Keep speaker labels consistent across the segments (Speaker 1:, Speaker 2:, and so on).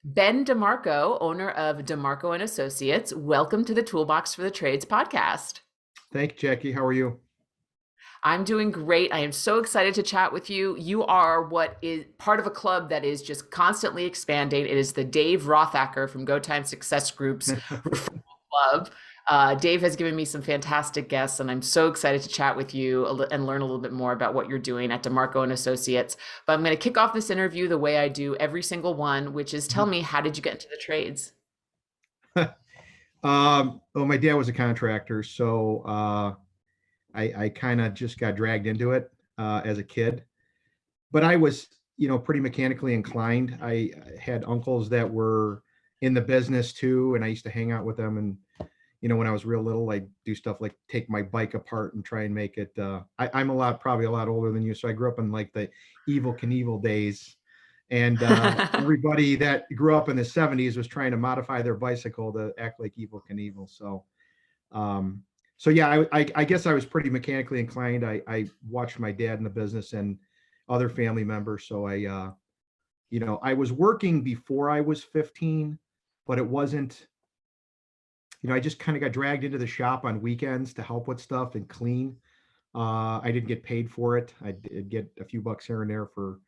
Speaker 1: Ben DiMarco, owner of DiMarco and Associates. Welcome to the Toolbox for the Trades podcast.
Speaker 2: Thank you, Jackie. How are you?
Speaker 1: I'm doing great. I am so excited to chat with you. You are what is part of a club that is just constantly expanding. It is the Dave Rothacker from Go Time Success Group's referral club. Dave has given me some fantastic guests, and I'm so excited to chat with you and learn a little bit more about what you're doing at DiMarco and Associates. But I'm going to kick off this interview the way I do every single one, which is tell me, how did you get into the trades?
Speaker 2: Well, my dad was a contractor, so I kind of just got dragged into it as a kid. But I was, pretty mechanically inclined. I had uncles that were in the business too, and I used to hang out with them. And when I was real little, I'd do stuff like take my bike apart and try and make it. I'm probably a lot older than you, so I grew up in like the Evil Knievel days. And everybody that grew up in the 70s was trying to modify their bicycle to act like Evil Knievel. Um, so yeah, I guess I was pretty mechanically inclined. I watched my dad in the business and other family members. So I was working before I was 15, but it wasn't, I just kind of got dragged into the shop on weekends to help with stuff and clean. I didn't get paid for it. I did get a few bucks here and there for,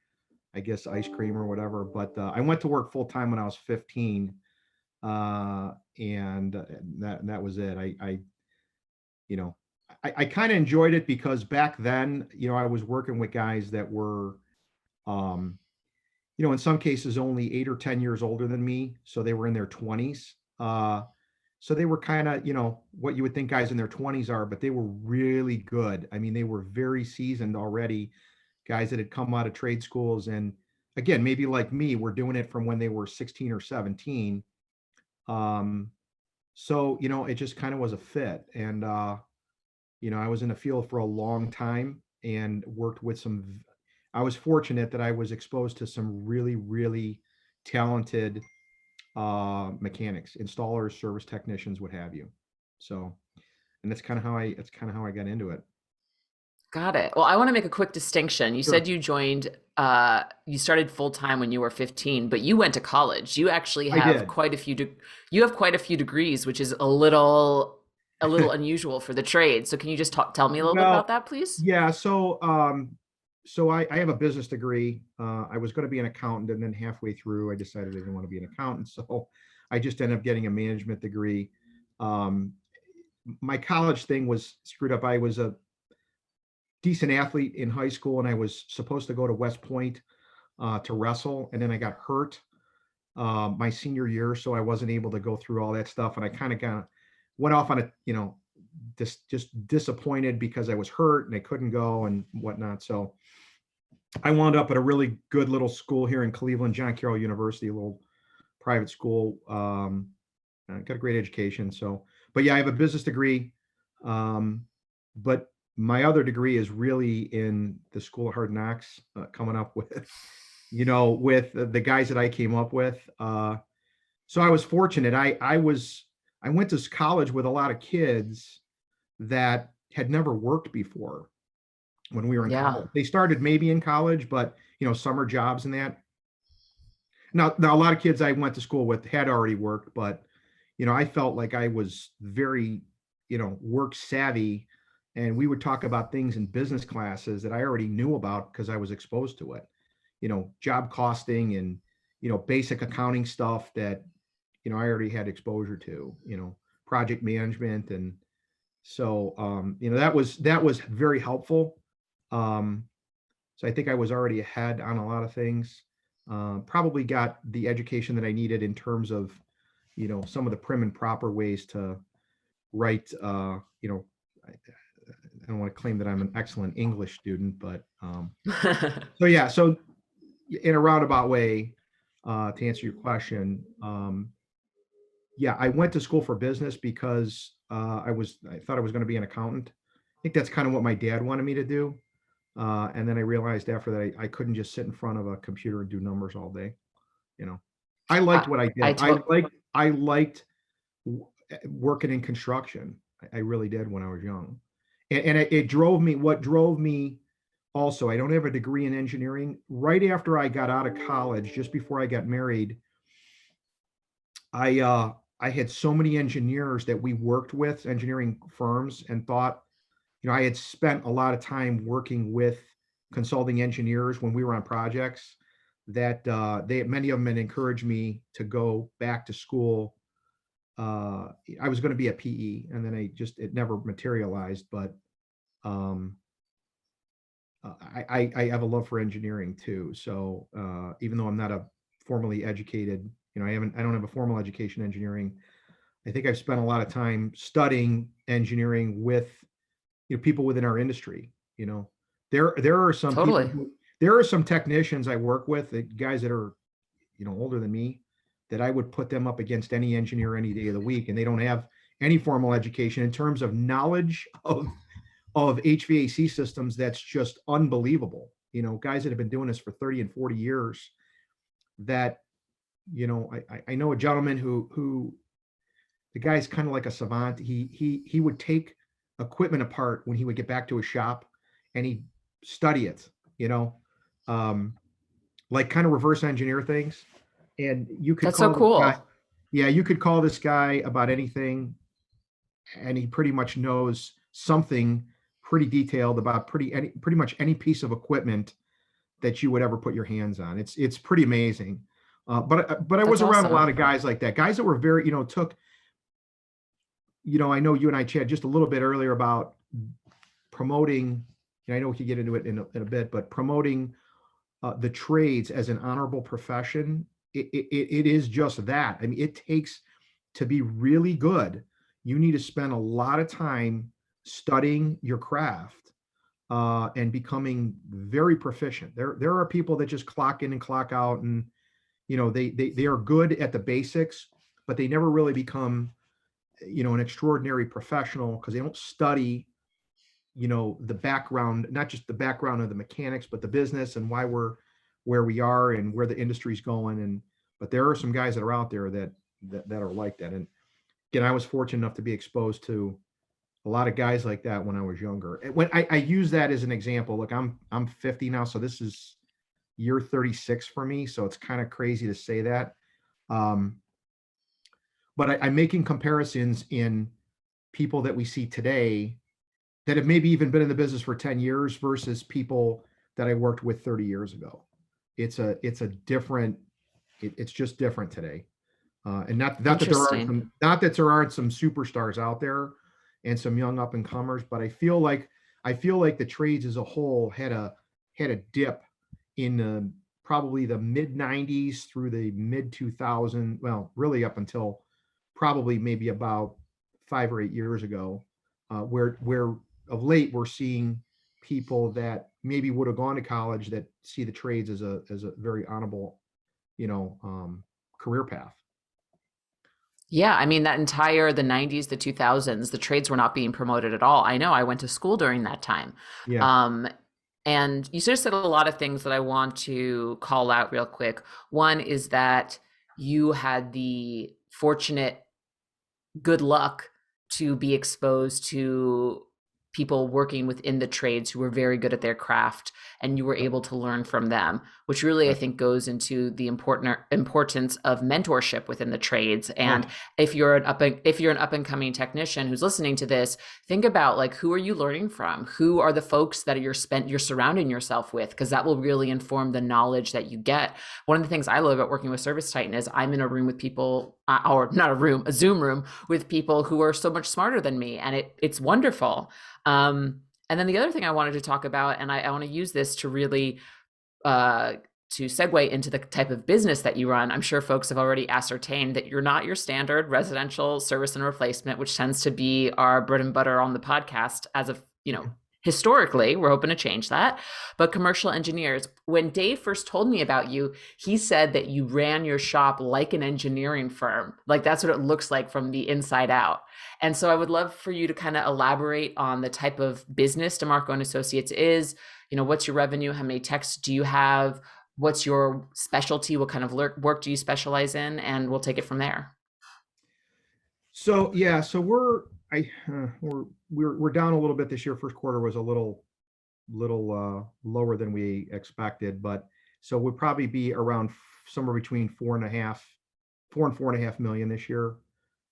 Speaker 2: I guess, ice cream or whatever. But I went to work full time when I was 15, and that was it. You know, I kind of enjoyed it because back then, I was working with guys that were, um, in some cases only 8 or 10 years older than me, so they were in their 20s. So they were kind of, what you would think guys in their 20s are, but they were really good. I mean, they were very seasoned already, guys that had come out of trade schools. And again, maybe like me, were doing it from when they were 16 or 17. Um, so, it just kind of was a fit. And, I was in the field for a long time and worked with I was fortunate that I was exposed to some really, really talented mechanics, installers, service technicians, what have you. So, and that's kind of how I got into it.
Speaker 1: Got it. Well, I want to make a quick distinction. You
Speaker 2: Sure.
Speaker 1: said you started full time when you were 15, but you went to college. You actually
Speaker 2: I
Speaker 1: have
Speaker 2: did.
Speaker 1: quite a you have quite a few degrees, which is a little unusual for the trade. So can you just tell me a little bit about
Speaker 2: Well,
Speaker 1: that, please?
Speaker 2: yeah. So I have a business degree. I was going to be an accountant, and then halfway through, I decided I didn't want to be an accountant. So I just ended up getting a management degree. Um, my college thing was screwed up. I was a decent athlete in high school, and I was supposed to go to West Point to wrestle, and then I got hurt my senior year, so I wasn't able to go through all that stuff, and I kind of went off on a just disappointed because I was hurt and I couldn't go and whatnot. So I wound up at a really good little school here in Cleveland, John Carroll University, a little private school. I got a great education. So, but yeah, I have a business degree. But my other degree is really in the School of Hard Knocks, coming up with, with the guys that I came up with. So I was fortunate. I went to college with a lot of kids that had never worked before when we were in
Speaker 1: Yeah.
Speaker 2: college. They started maybe in college, but summer jobs and that. Now a lot of kids I went to school with had already worked, but I felt like I was very, work savvy, and we would talk about things in business classes that I already knew about because I was exposed to it. Job costing and basic accounting stuff that I already had exposure to. Project management, and so that was very helpful. Um, so I think I was already ahead on a lot of things. Probably got the education that I needed in terms of, some of the prim and proper ways to write. I don't want to claim that I'm an excellent English student, but so yeah. So in a roundabout way, to answer your question, yeah, I went to school for business because I thought I was going to be an accountant. I think that's kind of what my dad wanted me to do. And then I realized after that I couldn't just sit in front of a computer and do numbers all day. You know, I liked
Speaker 1: I,
Speaker 2: what I
Speaker 1: I
Speaker 2: did. I
Speaker 1: to-
Speaker 2: liked I liked working in construction. I really did when I was young, and it drove me. What drove me also, I don't have a degree in engineering. Right after I got out of college, just before I got married, I had so many engineers that we worked with, engineering firms, and thought, I had spent a lot of time working with consulting engineers when we were on projects that many of them had encouraged me to go back to school. I was going to be a PE, and then it never materialized. But um, I have a love for engineering too. So even though I'm not a formally educated, I don't have a formal education in engineering. I think I've spent a lot of time studying engineering with people within our industry. There are some people
Speaker 1: Totally.
Speaker 2: there are some technicians I work with, guys that are older than me, that I would put them up against any engineer any day of the week, and they don't have any formal education in terms of knowledge of HVAC systems. That's just unbelievable. Guys that have been doing this for 30 and 40 years. That I know a gentleman who the guy's kind of like a savant. He would take equipment apart when he would get back to his shop, and he'd study it, um, like kind of reverse engineer things. And you could
Speaker 1: That's so
Speaker 2: call this guy,
Speaker 1: cool.
Speaker 2: yeah, you could call this guy about anything, and he pretty much knows something pretty detailed about pretty much any piece of equipment that you would ever put your hands on. It's pretty amazing. But I
Speaker 1: That's
Speaker 2: was around a lot
Speaker 1: awesome.
Speaker 2: of guys like that, guys that were very, took, I know you and I chatted just a little bit earlier about promoting, and I know we could get into it in a bit, but promoting the trades as an honorable profession. It is just that. I mean, it takes, to be really good, you need to spend a lot of time studying your craft and becoming very proficient. There are people that just clock in and clock out, and they are good at the basics, but they never really become an extraordinary professional because they don't study the background, not just the background of the mechanics, but the business and why we're where we are and where the industry's going. And but there are some guys that are out there that are like that. And again, I was fortunate enough to be exposed to a lot of guys like that when I was younger. And when I use that as an example, look, I'm 50 now, so this is year 36 for me. So it's kind of crazy to say that. Um, but I'm making comparisons in people that we see today that have maybe even been in the business for 10 years versus people that I worked with 30 years ago. It's a different, it's just different today. And not that there aren't
Speaker 1: Interesting.
Speaker 2: some, not that there aren't some superstars out there and some young up and comers, but I feel like the trades as a whole had a dip in probably the mid 90s through the mid 2000, well, really up until probably maybe about 5 or 8 years ago, where of late we're seeing people that maybe would have gone to college that see the trades as a very honorable, career path.
Speaker 1: Yeah, I mean the 90s, the 2000s, the trades were not being promoted at all. I know I went to school during that time.
Speaker 2: Yeah.
Speaker 1: Um, and you just said a lot of things that I want to call out real quick. One is that you had the fortunate good luck to be exposed to people working within the trades who were very good at their craft, and you were able to learn from them, which really I
Speaker 2: Right.
Speaker 1: think goes into the importance of mentorship within the trades. And
Speaker 2: Oh,
Speaker 1: if you're an up and coming technician who's listening to this, think about like, who are you learning from? Who are the folks that you're surrounding yourself with? Because that will really inform the knowledge that you get. One of the things I love about working with ServiceTitan is I'm in a room with people, or not a room, a Zoom room with people who are so much smarter than me, and it's wonderful. And then the other thing I wanted to talk about, and I want to use this to really to segue into the type of business that you run. I'm sure folks have already ascertained that you're not your standard residential service and replacement, which tends to be our bread and butter on the podcast as of, historically. We're hoping to change that. But commercial engineers, when Dave first told me about you, he said that you ran your shop like an engineering firm. Like that's what it looks like from the inside out. And so I would love for you to kind of elaborate on the type of business DiMarco and Associates is. What's your revenue? How many techs do you have? What's your specialty? What kind of work do you specialize in? And we'll take it from there.
Speaker 2: so yeah, so we're down a little bit this year. First quarter was a little lower than we expected, but so we'll probably be around somewhere between 4.5 million this year.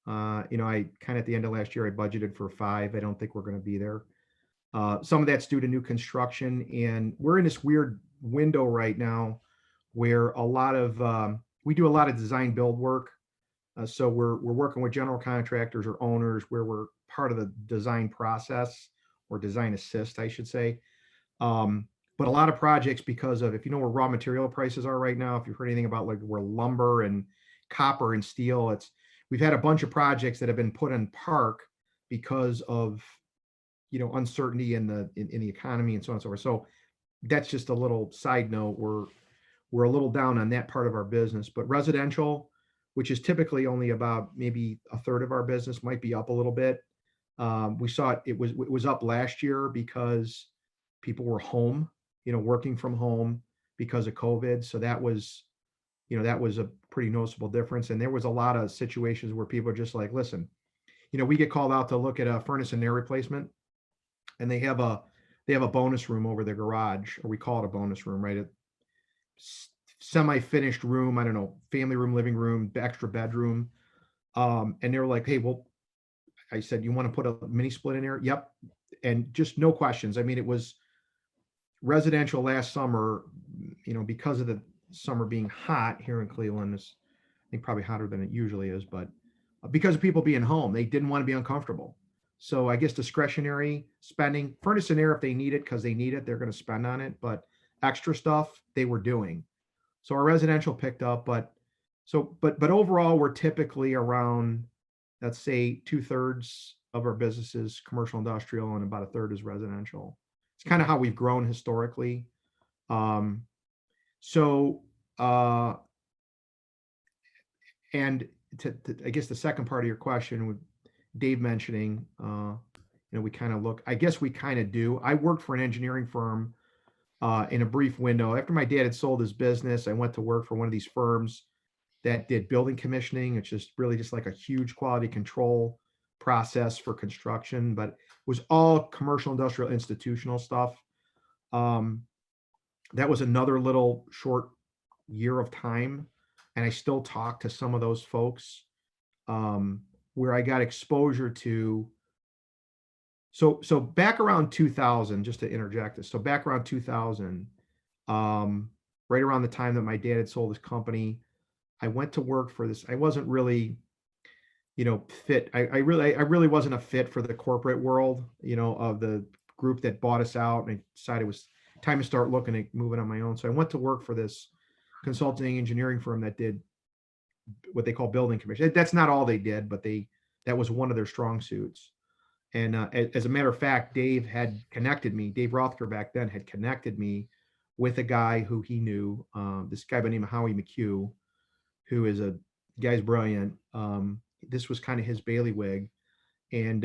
Speaker 2: I kind of at the end of last year, I budgeted for 5. I don't think we're going to be there. Some of that's due to new construction, and we're in this weird window right now where we do a lot of design build work. So we're working with general contractors or owners where we're part of the design process, or design assist, I should say. But a lot of projects, because of, if you know where raw material prices are right now, if you've heard anything about like where lumber and copper and steel, we've had a bunch of projects that have been put in park because of uncertainty in the economy and so on and so forth. So that's just a little side note. We're a little down on that part of our business, but residential, which is typically only about maybe a third of our business, might be up a little bit. We saw it was up last year because people were home, working from home because of COVID. So that was a pretty noticeable difference. And there was a lot of situations where people are just like, listen, we get called out to look at a furnace and air replacement, and they have a bonus room over the garage, or we call it a bonus room, right? A semi-finished room, I don't know, family room, living room, extra bedroom. And they were like, hey, well, I said, you want to put a mini split in there? Yep. And just no questions. I mean, it was residential last summer, because of the summer being hot here in Cleveland, is I think probably hotter than it usually is, but because of people being home, they didn't want to be uncomfortable. So I guess discretionary spending, furnace and air, if they need it, because they need it, they're going to spend on it. But extra stuff they were doing. So our residential picked up, but overall, we're typically around, let's say 2/3 of our business is commercial industrial, and about a third is residential. It's kind of how we've grown historically. So and to I guess the second part of your question, with Dave mentioning, we kind of look, I guess we kind of do. I worked for an engineering firm in a brief window. After my dad had sold his business, I went to work for one of these firms that did building commissioning. It's just really just like a huge quality control process for construction, but it was all commercial, industrial, institutional stuff. That was another little short year of time. And I still talk to some of those folks, where I got exposure to. So back around 2000, just to interject this. So back around 2000, right around the time that my dad had sold his company, I went to work for this. I wasn't really, fit. I really wasn't a fit for the corporate world, of the group that bought us out. And I decided it was time to start looking at moving on my own. So I went to work for this consulting engineering firm that did what they call building commission. That's not all they did, but that was one of their strong suits. And as a matter of fact, Dave Rothker back then had connected me with a guy who he knew, this guy by the name of Howie McHugh, who is guy's brilliant. This was kind of his bailiwick. And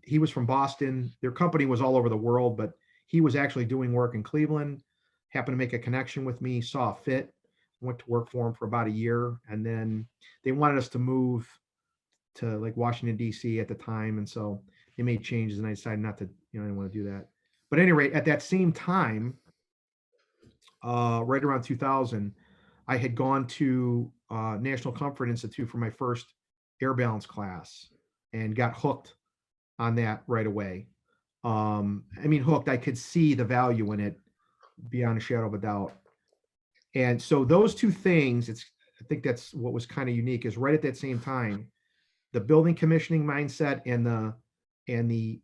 Speaker 2: he was from Boston. Their company was all over the world, but he was actually doing work in Cleveland, happened to make a connection with me, saw a fit, went to work for him for about a year. And then they wanted us to move to like Washington, DC at the time. And so they made changes, and I decided not to, I didn't want to do that. But at any rate, at that same time, right around 2000, I had gone to National Comfort Institute for my first air balance class and got hooked on that right away. Hooked, I could see the value in it beyond a shadow of a doubt. And so those two things, I think that's what was kind of unique, is right at that same time, the building commissioning mindset and the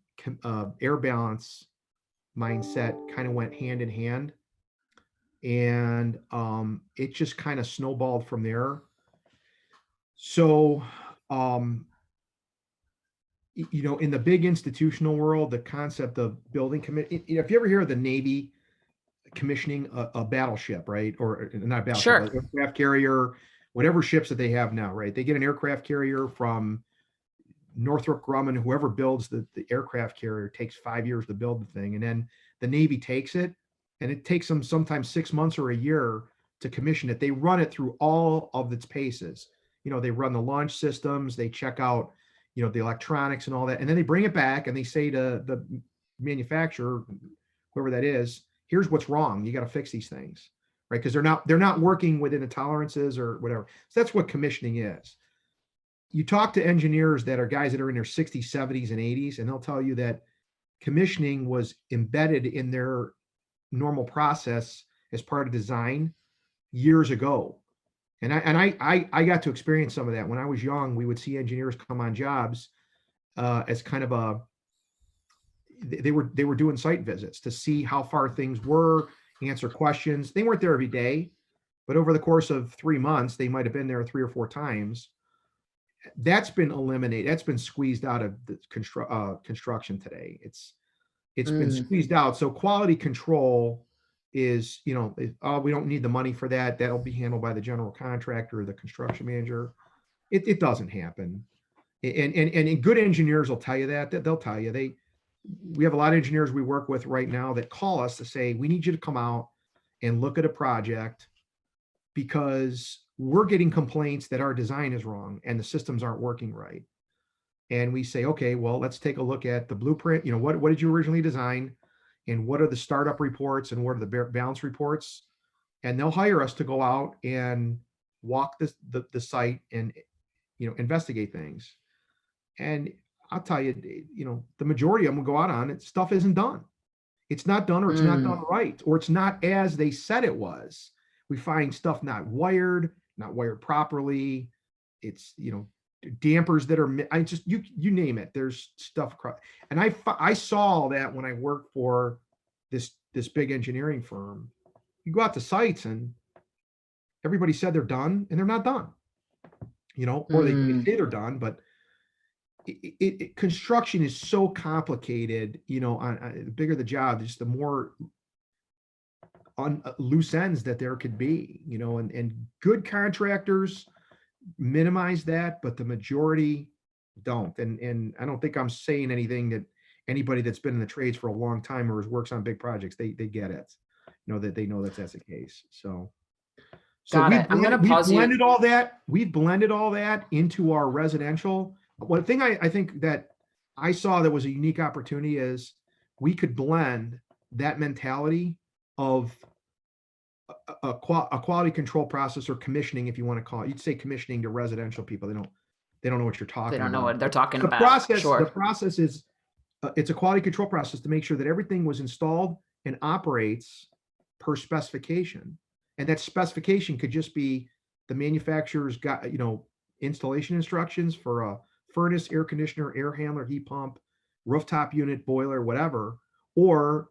Speaker 2: air balance mindset kind of went hand in hand. And it just kind of snowballed from there. So, in the big institutional world, the concept of building if you ever hear of the Navy commissioning a battleship, right? Or not a battleship,
Speaker 1: Sure.
Speaker 2: an aircraft carrier, whatever ships that they have now, right? They get an aircraft carrier from Northrop Grumman, whoever builds the aircraft carrier, takes 5 years to build the thing. And then the Navy takes it, and it takes them sometimes 6 months or a year to commission it. They run it through all of its paces. They run the launch systems, they check out, the electronics and all that. And then they bring it back and they say to the manufacturer, whoever that is, here's what's wrong. You got to fix these things. right? Because they're not working within the tolerances or whatever. So that's what commissioning is. You talk to engineers that are guys that are in their 60s, 70s, and 80s, and they'll tell you that commissioning was embedded in their normal process as part of design years ago. And I got to experience some of that. When I was young, we would see engineers come on jobs as kind of they were doing site visits to see how far things were, answer questions. They weren't there every day, but over the course of 3 months, they might have been there 3 or 4 times. That's been eliminated. That's been squeezed out of the construction today. It's been squeezed out. So quality control is, oh, we don't need the money for that. That'll be handled by the general contractor or the construction manager. It doesn't happen. And good engineers will tell you that they'll tell you we have a lot of engineers we work with right now that call us to say, we need you to come out and look at a project because we're getting complaints that our design is wrong and the systems aren't working right. And we say, okay, well, let's take a look at the blueprint. What did you originally design? And what are the startup reports and what are the balance reports? And they'll hire us to go out and walk the site and, investigate things. And I'll tell you, the majority of them will go out on it. Stuff isn't done. It's not done, or it's not done right, or it's not as they said it was. We find stuff not wired properly. It's, dampers that are, you name it. There's stuff. And I saw that when I worked for this big engineering firm. You go out to sites and everybody said they're done and they're not done, or they say they're done, but construction is so complicated, on the bigger the job, just the more on loose ends that there could be, and good contractors minimize that, but the majority don't. And I don't think I'm saying anything that anybody that's been in the trades for a long time or works on big projects, they get it, that they know that's the case. So
Speaker 1: Got it. I'm going to pause you.
Speaker 2: We've blended all that into our residential. One thing I think that I saw that was a unique opportunity is we could blend that mentality of a quality control process, or commissioning, if you want to call it. You'd say commissioning to residential people. They don't know what you're talking about.
Speaker 1: They don't know what they're talking about.
Speaker 2: The process is it's a quality control process to make sure that everything was installed and operates per specification. And that specification could just be the manufacturer's got, installation instructions for a furnace, air conditioner, air handler, heat pump, rooftop unit, boiler, whatever, or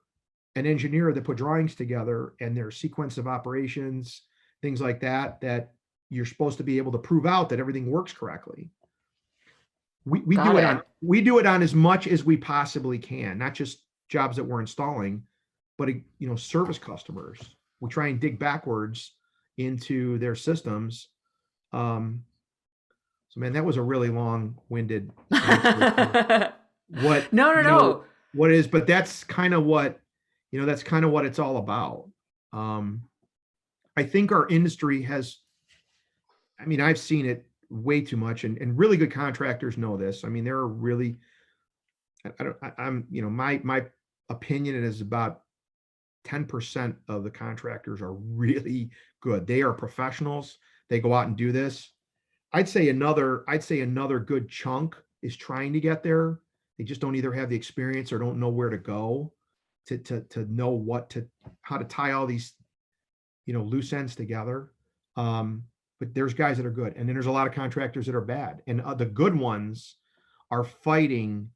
Speaker 2: an engineer that put drawings together and their sequence of operations, things like that you're supposed to be able to prove out that everything works correctly. We do it on as much as we possibly can, not just jobs that we're installing, but service customers. We try and dig backwards into their systems. So man, that was a really long-winded answer.
Speaker 1: No.
Speaker 2: What is, but that's kind of what it's all about. I think our industry has, I've seen it way too much, and really good contractors know this. There are really, my opinion is about 10% of the contractors are really good. They are professionals. They go out and do this. I'd say another good chunk is trying to get there. They just don't either have the experience or don't know where to go to know how to tie all these, loose ends together. But there's guys that are good. And then there's a lot of contractors that are bad. And the good ones are fighting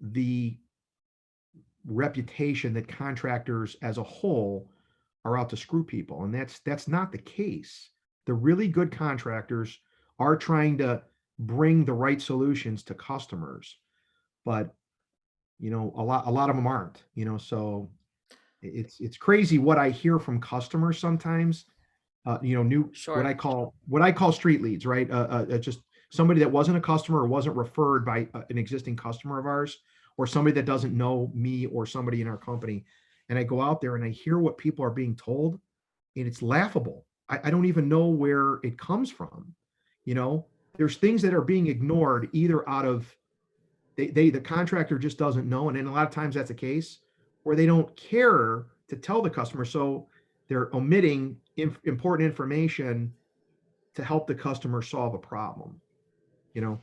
Speaker 2: the reputation that contractors as a whole are out to screw people. And that's not the case. The really good contractors are trying to bring the right solutions to customers, but a lot of them aren't, so it's crazy what I hear from customers sometimes,
Speaker 1: Sure.
Speaker 2: what I call street leads, right? Just somebody that wasn't a customer or wasn't referred by an existing customer of ours, or somebody that doesn't know me or somebody in our company. And I go out there and I hear what people are being told, and it's laughable. I don't even know where it comes from. There's things that are being ignored either out of the contractor just doesn't know. And then a lot of times that's the case, where they don't care to tell the customer. So they're omitting important information to help the customer solve a problem, you know?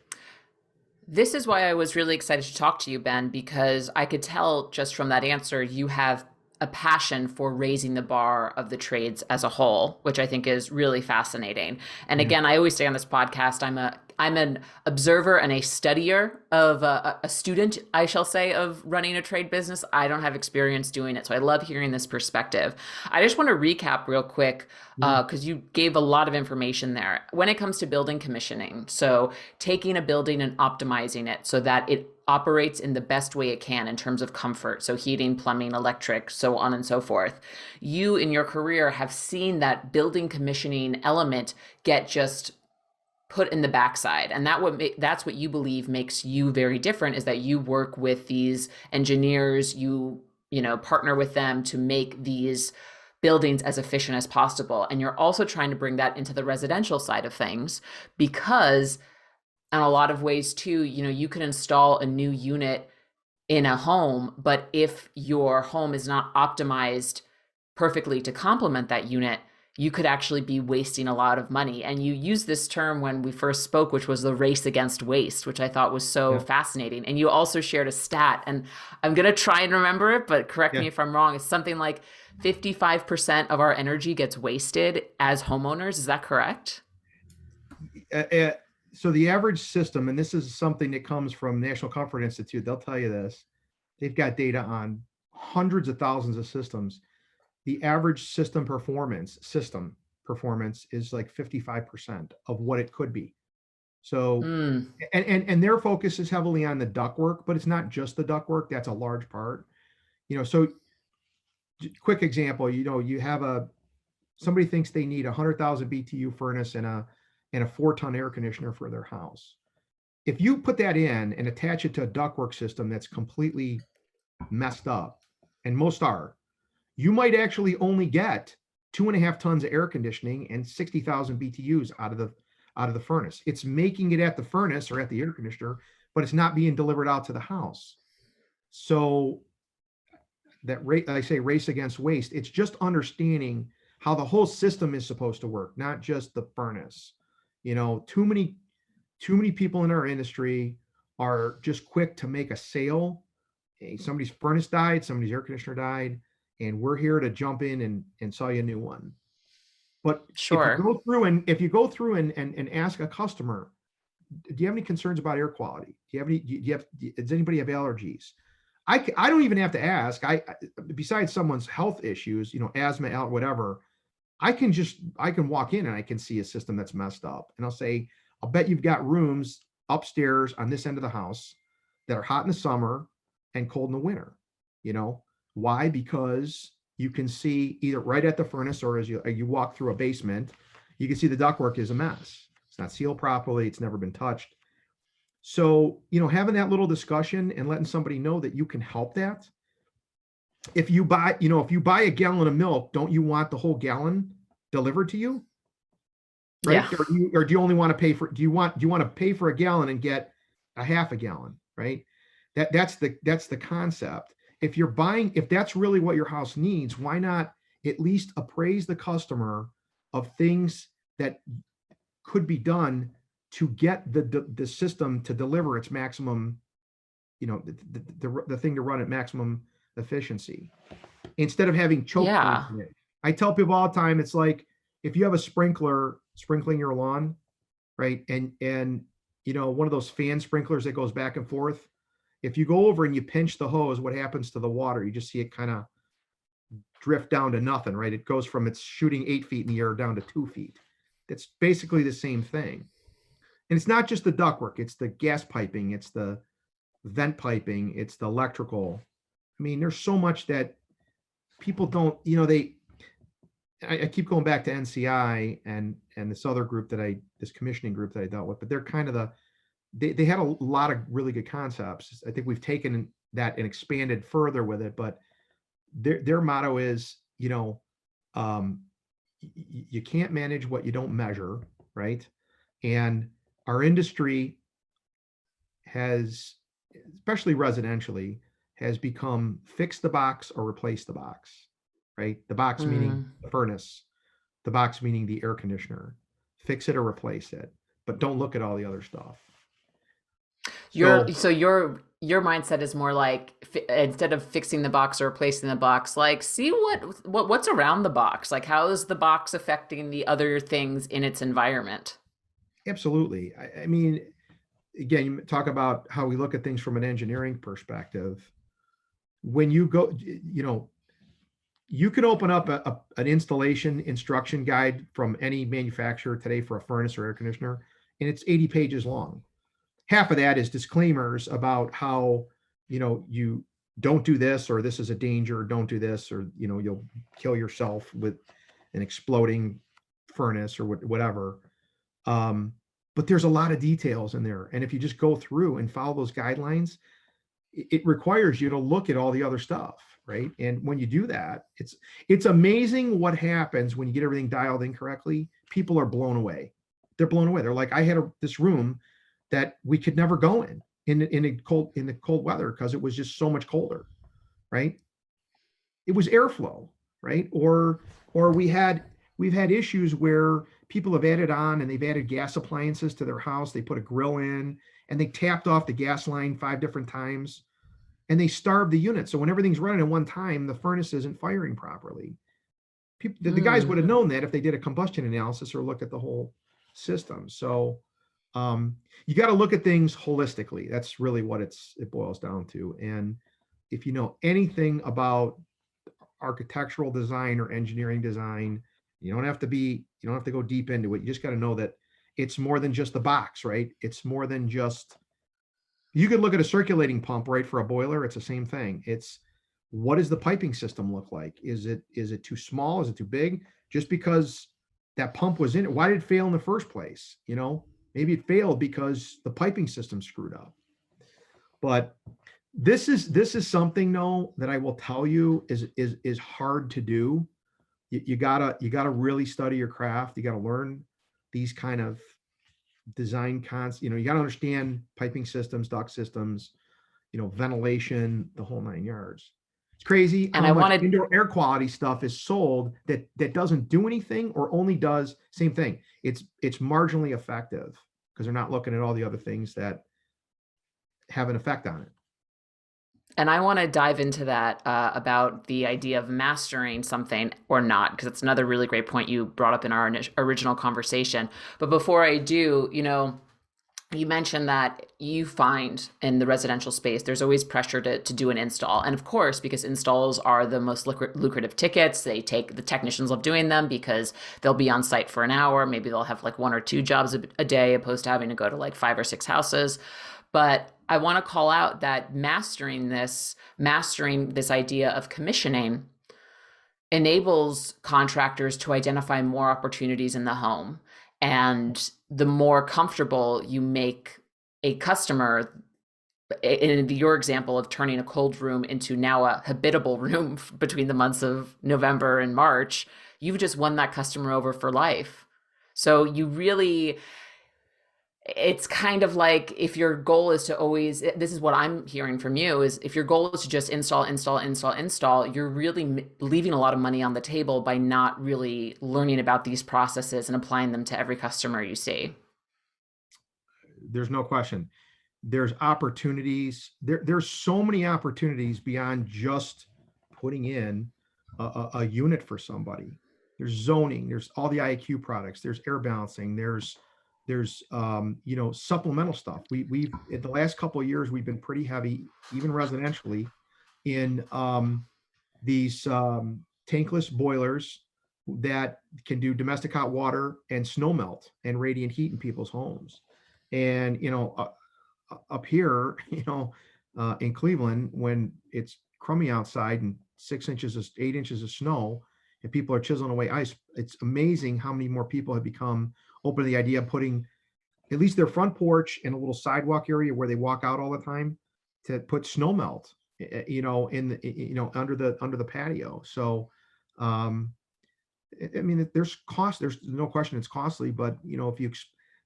Speaker 1: This is why I was really excited to talk to you, Ben, because I could tell just from that answer you have a passion for raising the bar of the trades as a whole, which I think is really fascinating. And
Speaker 2: Yeah.
Speaker 1: again, I always say on this podcast, I'm an observer and a studier of a student, I shall say, of running a trade business. I don't have experience doing it, so I love hearing this perspective. I just want to recap real quick
Speaker 2: Mhm.
Speaker 1: because you gave a lot of information there when it comes to building commissioning. So taking a building and optimizing it so that it operates in the best way it can in terms of comfort. So heating, plumbing, electric, so on and so forth. You in your career have seen that building commissioning element get just put in the backside, and that's what you believe makes you very different, is that you work with these engineers, you partner with them to make these buildings as efficient as possible, and you're also trying to bring that into the residential side of things, because in a lot of ways too, you can install a new unit in a home, but if your home is not optimized perfectly to complement that unit, you could actually be wasting a lot of money. And you used this term when we first spoke, which was the race against waste, which I thought was so
Speaker 2: Yeah.
Speaker 1: fascinating. And you also shared a stat, and I'm going to try and remember it, but correct me
Speaker 2: Yeah.
Speaker 1: if I'm wrong. It's something like 55% of our energy gets wasted as homeowners. Is that correct?
Speaker 2: Uh, uh, so the average system, and this is something that comes from National Comfort Institute, they'll tell you this. They've got data on hundreds of thousands of systems. The average system performance is like 55% of what it could be. So,
Speaker 1: Mm,
Speaker 2: and their focus is heavily on the ductwork, but it's not just the ductwork. That's a large part. So quick example, you have somebody thinks they need 100,000 BTU furnace and a 4-ton air conditioner for their house. If you put that in and attach it to a ductwork system that's completely messed up, and most are, you might actually only get 2.5 tons of air conditioning and 60,000 BTUs out of the furnace. It's making it at the furnace or at the air conditioner, but it's not being delivered out to the house. So that rate, I say race against waste. It's just understanding how the whole system is supposed to work, not just the furnace. Too many people in our industry are just quick to make a sale. Hey, somebody's furnace died, somebody's air conditioner died, and we're here to jump in and sell you a new one. But if you
Speaker 1: sure.
Speaker 2: go through and if you go through and ask a customer, do you have any concerns about air quality? Does anybody have allergies? I don't even have to ask. Besides someone's health issues, asthma, whatever, I can walk in and I can see a system that's messed up. And I'll say, I'll bet you've got rooms upstairs on this end of the house that are hot in the summer and cold in the winter. You know, why? Because you can see either right at the furnace or as you walk through a basement, you can see the ductwork is a mess. It's not sealed properly. It's never been touched. So, having that little discussion and letting somebody know that you can help that. If you buy a gallon of milk, don't you want the whole gallon delivered to you? Right?
Speaker 1: Yeah.
Speaker 2: Or do you only want to pay for, do you want to pay for a gallon and get a half a gallon, right? That's the concept. If that's really what your house needs, why not at least appraise the customer of things that could be done to get the system to deliver its maximum, the thing to run at maximum efficiency instead of having choke points
Speaker 1: Yeah.
Speaker 2: in it. I tell people all the time, it's like if you have a sprinkler sprinkling your lawn, right? And one of those fan sprinklers that goes back and forth. If you go over and you pinch the hose, what happens to the water? You just see it kind of drift down to nothing, right? It goes from it's shooting 8 feet in the air down to 2 feet. It's basically the same thing. And it's not just the ductwork, it's the gas piping, it's the vent piping, it's the electrical. I mean, there's so much that people don't, I keep going back to NCI and this commissioning group that I dealt with, but they're kind of they had a lot of really good concepts. I think we've taken that and expanded further with it, but their motto is, um, you can't manage what you don't measure, right? And our industry has, especially residentially, has become fix the box or replace the box, right? The box meaning
Speaker 1: Mm.
Speaker 2: the furnace, the box meaning the air conditioner. Fix it or replace it, but don't look at all the other stuff.
Speaker 1: Your
Speaker 2: So
Speaker 1: so your mindset is more like instead of fixing the box or replacing the box, like see what's around the box. Like how is the box affecting the other things in its environment?
Speaker 2: absolutely. I mean, again, you talk about how we look at things from an engineering perspective. When you go, you could open up an installation instruction guide from any manufacturer today for a furnace or air conditioner, and it's 80 pages long. Half of that is disclaimers about how, you don't do this, or this is a danger, or don't do this, or, you'll kill yourself with an exploding furnace or whatever. Um, but there's a lot of details in there. And if you just go through and follow those guidelines, it requires you to look at all the other stuff, right? And when you do that, it's amazing what happens when you get everything dialed in correctly. People are blown away. They're blown away. They're like, I had this room that we could never go in the cold weather because it was just so much colder, right? It was airflow, right? Or we've had issues where people have added on and they've added gas appliances to their house. They put a grill in and they tapped off the gas line 5 different times and they starved the unit. So when everything's running at one time, the furnace isn't firing properly. The guys would have
Speaker 1: Mm.
Speaker 2: known that if they did a combustion analysis or looked at the whole system. So you got to look at things holistically. That's really what it boils down to. And if you know anything about architectural design or engineering design, you don't have to go deep into it. You just got to know that it's more than just the box, right? It's more than just, you could look at a circulating pump, right? For a boiler, it's the same thing. It's, what does the piping system look like? Is it too small? Is it too big? Just because that pump was in it, why did it fail in the first place? Maybe it failed because the piping system screwed up. But this is something, though, that I will tell you is hard to do. You gotta really study your craft. You gotta learn these kind of design cons. You gotta understand piping systems, duct systems, ventilation, the whole 9 yards. It's crazy
Speaker 1: And
Speaker 2: how
Speaker 1: I
Speaker 2: much
Speaker 1: wanted
Speaker 2: indoor air quality stuff is sold that doesn't do anything or only does same thing. It's marginally effective because they're not looking at all the other things that have an effect on it.
Speaker 1: And I want to dive into that about the idea of mastering something or not, because it's another really great point you brought up in our original conversation. But before I do, you mentioned that you find in the residential space, there's always pressure to do an install. And of course, because installs are the most lucrative tickets, the technicians love doing them because they'll be on site for an hour. Maybe they'll have like 1 or 2 jobs a day opposed to having to go to like 5 or 6 houses. But I want to call out that mastering this idea of commissioning enables contractors to identify more opportunities in the home. And the more comfortable you make a customer, in your example of turning a cold room into now a habitable room between the months of November and March, you've just won that customer over for life. So you really, it's kind of like if your goal is to always, this is what I'm hearing from you, is if your goal is to just install, you're really leaving a lot of money on the table by not really learning about these processes and applying them to every customer you see.
Speaker 2: There's no question. There's opportunities. There's so many opportunities beyond just putting in a unit for somebody. There's zoning. There's all the IQ products. There's air balancing. There's supplemental stuff. We've in the last couple of years we've been pretty heavy, even residentially, in these tankless boilers that can do domestic hot water and snow melt and radiant heat in people's homes. And up here, in Cleveland, when it's crummy outside and 8 inches of snow, and people are chiseling away ice, it's amazing how many more people have become open to the idea of putting at least their front porch and a little sidewalk area where they walk out all the time to put snow melt, in the, under the patio. So, I mean, there's cost. There's no question it's costly, but if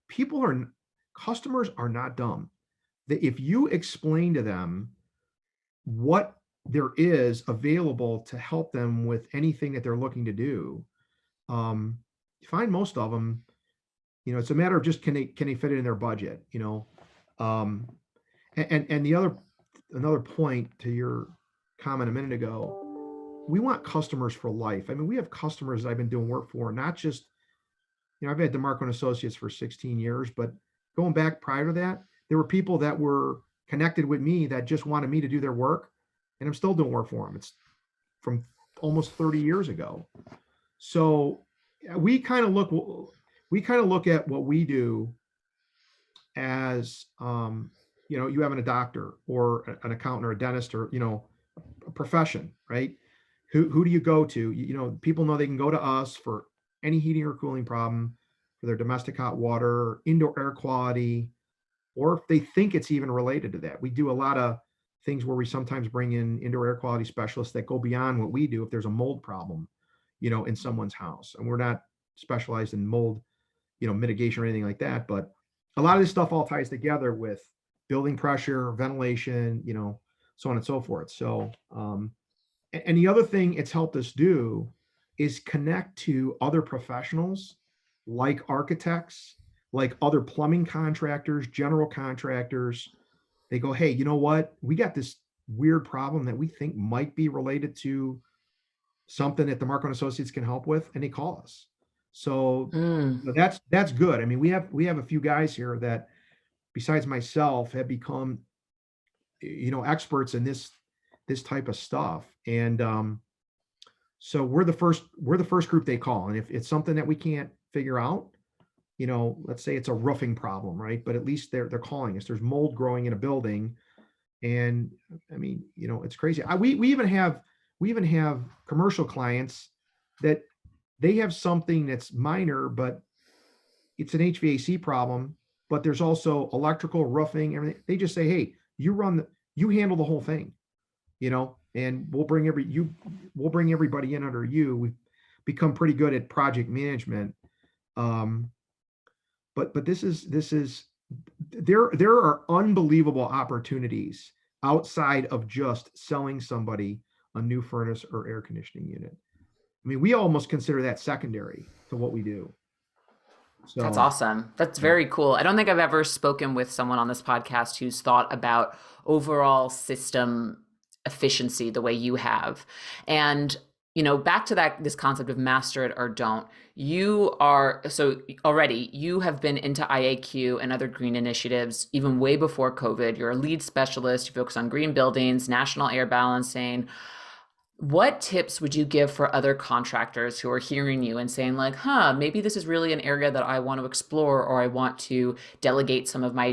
Speaker 2: people are customers are not dumb. That if you explain to them what there is available to help them with anything that they're looking to do. You find most of them, it's a matter of just can they fit it in their budget, Um, and another point to your comment a minute ago, we want customers for life. I mean, we have customers that I've been doing work for, not just, I've had DiMarco and Associates for 16 years, but going back prior to that, there were people that were connected with me that just wanted me to do their work, and I'm still doing work for them. It's from almost 30 years ago. So we kind of look at what we do as, you having a doctor or an accountant or a dentist or, a profession, right? Who do you go to? People know they can go to us for any heating or cooling problem, for their domestic hot water, indoor air quality, or if they think it's even related to that. We do a lot of things where we sometimes bring in indoor air quality specialists that go beyond what we do if there's a mold problem, in someone's house. And we're not specialized in mold, mitigation or anything like that. But a lot of this stuff all ties together with building pressure, ventilation, so on and so forth. So, and the other thing it's helped us do is connect to other professionals like architects, like other plumbing contractors, general contractors. They go, hey, you know what? We got this weird problem that we think might be related to something that DiMarco and Associates can help with, and they call us. So that's good. I mean, we have a few guys here that, besides myself, have become, experts in this type of stuff. And so we're the first group they call. And if it's something that we can't figure out, let's say it's a roofing problem, right? But at least they're calling us. There's mold growing in a building, and I mean, it's crazy. We even have commercial clients that they have something that's minor, but it's an HVAC problem. But there's also electrical, roofing, everything. They just say, hey, you handle the whole thing, and we'll bring everybody in under you. We've become pretty good at project management. But this is there are unbelievable opportunities outside of just selling somebody a new furnace or air conditioning unit. I mean, we almost consider that secondary to what we do. So
Speaker 1: That's awesome. That's very cool. I don't think I've ever spoken with someone on this podcast who's thought about overall system efficiency the way you have. And, back to this concept of master it or don't, you have been into IAQ and other green initiatives even way before COVID. You're a lead specialist. You focus on green buildings, national air balancing. What tips would you give for other contractors who are hearing you and saying like, maybe this is really an area that I want to explore, or I want to delegate some of my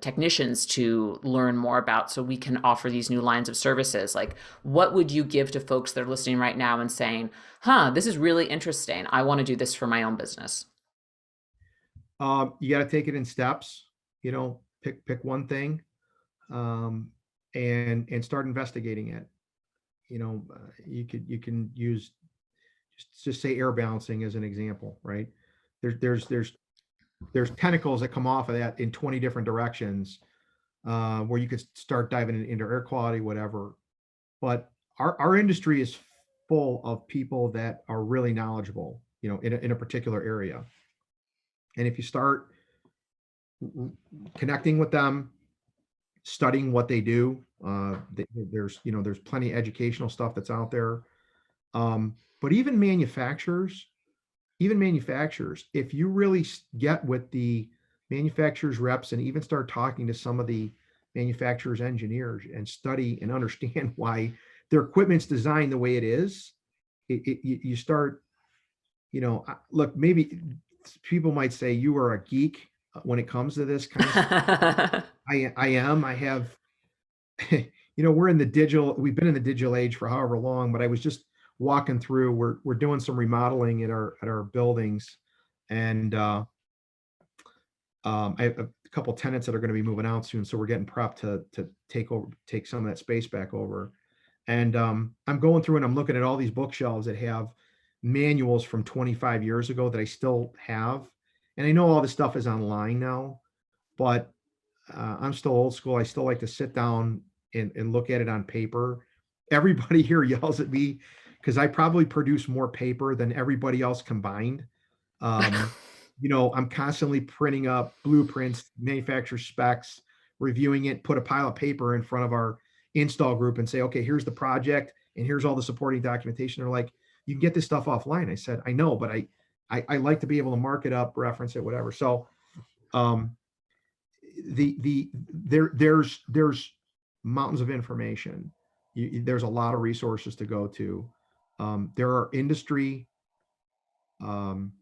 Speaker 1: technicians to learn more about so we can offer these new lines of services? Like, what would you give to folks that are listening right now and saying, this is really interesting. I want to do this for my own business?
Speaker 2: you got to take it in steps, pick one thing, and start investigating it. You can use, just say air balancing as an example, right? There's tentacles that come off of that in 20 different directions, where you could start diving into air quality, whatever. But our industry is full of people that are really knowledgeable, in a particular area. And if you start connecting with them, studying what they do, there's plenty of educational stuff that's out there. But even manufacturers, if you really get with the manufacturers reps and even start talking to some of the manufacturers engineers and study and understand why their equipment's designed the way it is, you start, look, maybe people might say you are a geek when it comes to this kind of stuff. I am. I have, we've been in the digital age for however long, but I was just walking through, we're doing some remodeling at our buildings. And I have a couple tenants that are going to be moving out soon. So we're getting prepped to take some of that space back over. And I'm going through and I'm looking at all these bookshelves that have manuals from 25 years ago that I still have. And I know all this stuff is online now, but I'm still old school. I still like to sit down and look at it on paper everybody here yells at me because I probably produce more paper than everybody else combined. I'm constantly printing up blueprints, manufacturer specs, reviewing it, put a pile of paper in front of our install group and say, okay, here's the project and here's all the supporting documentation. They're like, you can get this stuff offline. I said, I know, but I like to be able to mark it up, reference it, whatever. So um, there's mountains of information. There's a lot of resources to go to. There are industry um,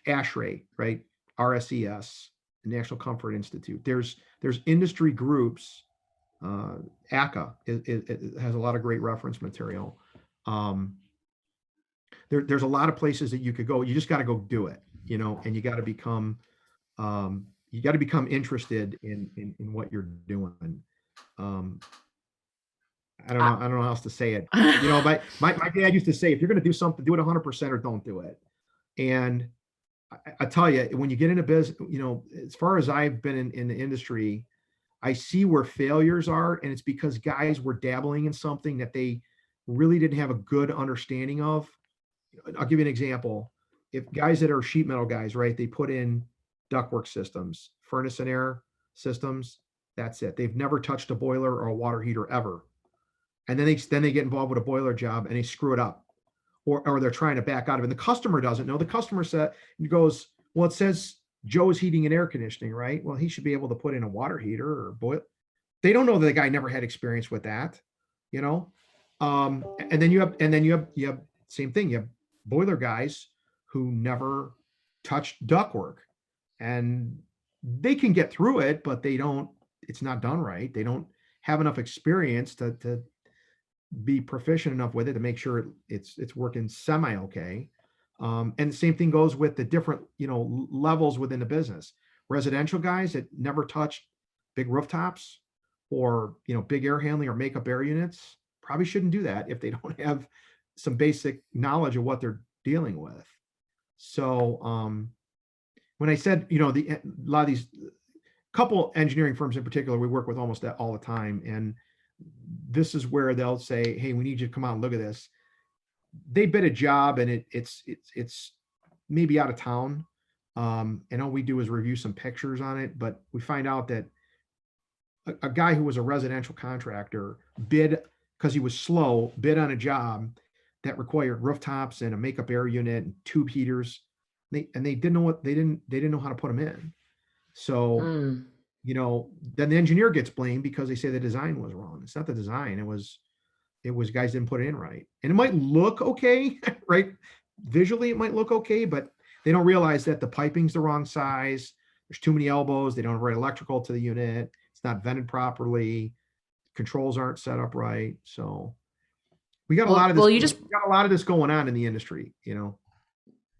Speaker 2: ASHRAE, right? RSES, National Comfort Institute. There's industry groups. ACA it has a lot of great reference material. There's a lot of places that you could go. You just got to go do it, and you got to become interested in what you're doing. Um, I don't know how else to say it. My dad used to say, if you're going to do something, do it 100% or don't do it. And I tell you, when you get into business, as far as I've been in the industry, I see where failures are, and it's because guys were dabbling in something that they really didn't have a good understanding of. I'll give you an example. If guys that are sheet metal guys, right, they put in ductwork systems, furnace and air systems, that's it. They've never touched a boiler or a water heater ever. And then they get involved with a boiler job and they screw it up. Or they're trying to back out of it. And the customer doesn't know. The customer goes, well, it says Joe's Heating and Air Conditioning, right? Well, he should be able to put in a water heater or boil. They don't know that the guy never had experience with that, and then you have same thing. You have boiler guys who never touched ductwork, and they can get through it, but it's not done right. They don't have enough experience to be proficient enough with it to make sure it's working semi okay. And the same thing goes with the different, levels within the business. Residential guys that never touched big rooftops or, big air handling or makeup air units probably shouldn't do that if they don't have some basic knowledge of what they're dealing with. So when I said, a lot of these couple engineering firms in particular, we work with almost all the time. And this is where they'll say, hey, we need you to come out and look at this. They bid a job and it's maybe out of town. And all we do is review some pictures on it, but we find out that a guy who was a residential contractor bid, because he was slow, bid on a job that required rooftops and a makeup air unit and tube heaters. They didn't know how to put them in. So, then the engineer gets blamed because they say the design was wrong. It's not the design. It was guys didn't put it in right. And it might look okay, right? Visually, it might look okay, but they don't realize that the piping's the wrong size. There's too many elbows. They don't have right electrical to the unit. It's not vented properly. Controls aren't set up right. So we got a lot of this. We got a lot of this going on in the industry,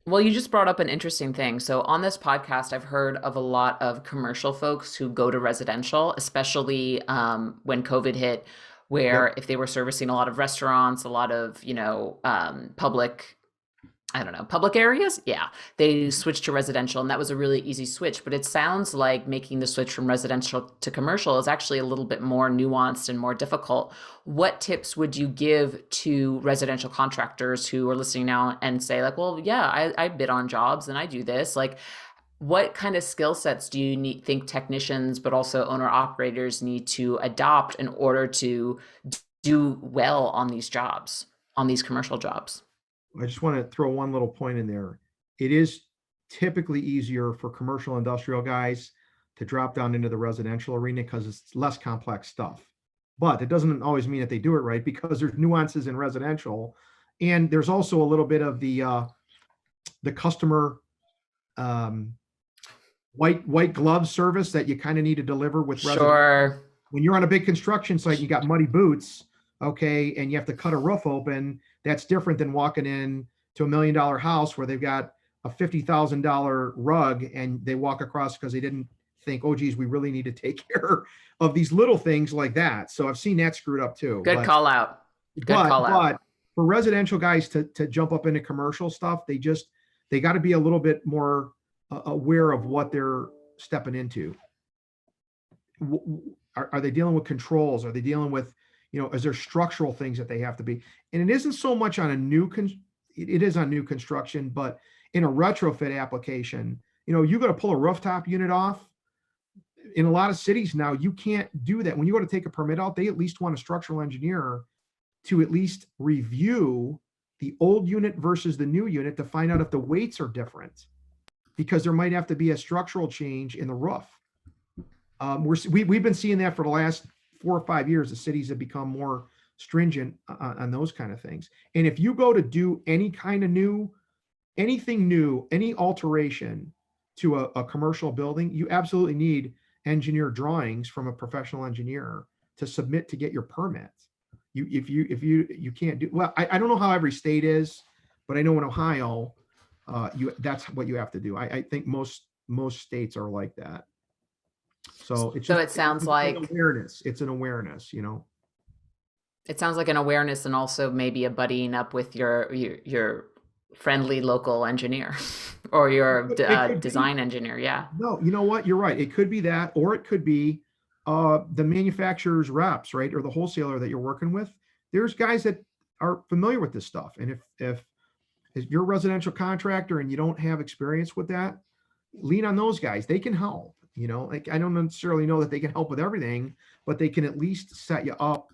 Speaker 1: Well, you just brought up an interesting thing. So on this podcast, I've heard of a lot of commercial folks who go to residential, especially when COVID hit, where if they were servicing a lot of restaurants, a lot of, public areas. Yeah, they switched to residential, and that was a really easy switch. But it sounds like making the switch from residential to commercial is actually a little bit more nuanced and more difficult. What tips would you give to residential contractors who are listening now and say, like, well, yeah, I bid on jobs and I do this? Like, what kind of skill sets do you think technicians, but also owner operators need to adopt in order to do well on these jobs, on these commercial jobs?
Speaker 2: I just want to throw one little point in there. It is typically easier for commercial industrial guys to drop down into the residential arena because it's less complex stuff. But it doesn't always mean that they do it right, because there's nuances in residential. And there's also a little bit of the customer white glove service that you kind of need to deliver with residential.
Speaker 1: Sure.
Speaker 2: When you're on a big construction site, you got muddy boots, okay, and you have to cut a roof open. That's different than walking in to $1 million house where they've got a $50,000 rug and they walk across because they didn't think, oh, geez, we really need to take care of these little things like that. So I've seen that screwed up too.
Speaker 1: Good call out.
Speaker 2: But for residential guys to jump up into commercial stuff, they got to be a little bit more aware of what they're stepping into. Are they dealing with controls? Are they dealing with is there structural things that they have to be? And it isn't so much on a it is on new construction, but in a retrofit application, you got to pull a rooftop unit off. In a lot of cities now, you can't do that. When you go to take a permit out, they at least want a structural engineer to at least review the old unit versus the new unit to find out if the weights are different, because there might have to be a structural change in the roof. We've been seeing that for the last 4 or 5 years. The cities have become more stringent on those kind of things. And if you go to do any kind of anything new, any alteration to a commercial building, you absolutely need engineer drawings from a professional engineer to submit to get your permit. You can't do, well, I don't know how every state is, but I know in Ohio, that's what you have to do. I think most states are like that. So it's
Speaker 1: So
Speaker 2: just
Speaker 1: it sounds
Speaker 2: an
Speaker 1: like
Speaker 2: awareness. It's an awareness,
Speaker 1: it sounds like an awareness, and also maybe a buddying up with your friendly local engineer or your
Speaker 2: It could be.
Speaker 1: design engineer. Yeah.
Speaker 2: No, you know what? You're right. It could be that, or it could be the manufacturer's reps, right? Or the wholesaler that you're working with. There's guys that are familiar with this stuff. And if you're a residential contractor and you don't have experience with that, lean on those guys. They can help. Like, I don't necessarily know that they can help with everything, but they can at least set you up